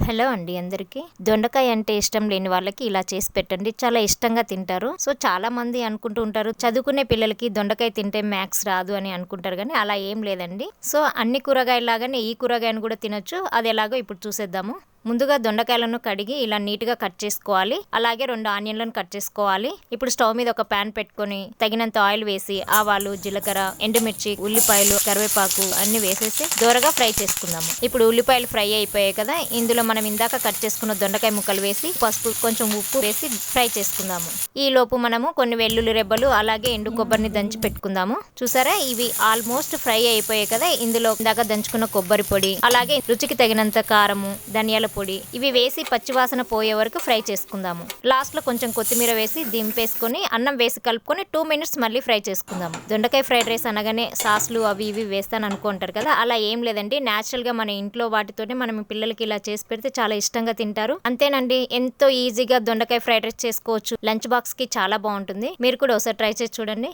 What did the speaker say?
Hello అండి అందరికీ. దొండకాయ అంటే ఇష్టం లేని వాళ్ళకి ఇలా చేసి పెట్టండి, చాలా ఇష్టంగా తింటారు. సో చాలా మంది అనుకుంటూ ఉంటారు చదువుకునే పిల్లలకి దొండకాయ తింటే మ్యాథ్స్ రాదు అని అనుకుంటారు, కానీ అలా ఏం లేదండి. సో అన్ని కూరగాయలాగానే ఈ కూరగాయను కూడా తినొచ్చు. అది ఎలాగో ఇప్పుడు చూసేద్దాము. ముందుగా దొండకాయలను కడిగి ఇలా నీట్గా కట్ చేసుకోవాలి. అలాగే 2 ఆనియన్లను కట్ చేసుకోవాలి. ఇప్పుడు స్టవ్ మీద ఒక ప్యాన్ పెట్టుకొని తగినంత ఆయిల్ వేసి ఆవాలు, జీలకర్ర, ఎండుమిర్చి, ఉల్లిపాయలు, కరివేపాకు అన్ని వేసేసి దోరగా ఫ్రై చేసుకుందాము. ఇప్పుడు ఉల్లిపాయలు ఫ్రై అయిపోయాయి కదా, ఇందులో మనం ఇందాక కట్ చేసుకున్న దొండకాయ ముక్కలు వేసి పసుపు, కొంచెం ఉప్పు వేసి ఫ్రై చేసుకుందాము. ఈ లోపు మనము కొన్ని వెల్లుల్లి రెబ్బలు అలాగే ఎండు కొబ్బరిని దంచి పెట్టుకుందాము. చూసారా, ఇవి ఆల్మోస్ట్ ఫ్రై అయిపోయాయి కదా, ఇందులో ఇందాక దంచుకున్న కొబ్బరి పొడి అలాగే రుచికి తగినంత కారము, ధనియాల పొడి ఇవి వేసి పచ్చివాసన పోయే వరకు ఫ్రై చేసుకుందాము. లాస్ట్ లో కొంచెం కొత్తిమీర వేసి దింపేసుకొని అన్నం వేసి కలుపుకొని 2 మినిట్స్ మళ్ళీ ఫ్రై చేసుకుందాము. దొండకాయ ఫ్రైడ్ రైస్ అనగానే సాస్లు అవి ఇవి వేస్తాను అనుకుంటారు కదా, అలా ఏం లేదండి. నేచురల్ గా మన ఇంట్లో వాటితోనే మనం పిల్లలకి ఇలా చేసి పెడితే చాలా ఇష్టంగా తింటారు. అంతేనండి, ఎంతో ఈజీగా దొండకాయ ఫ్రైడ్ రైస్ చేసుకోవచ్చు. లంచ్ బాక్స్ కి చాలా బాగుంటుంది. మీరు కూడా ఒకసారి ట్రై చేసి చూడండి.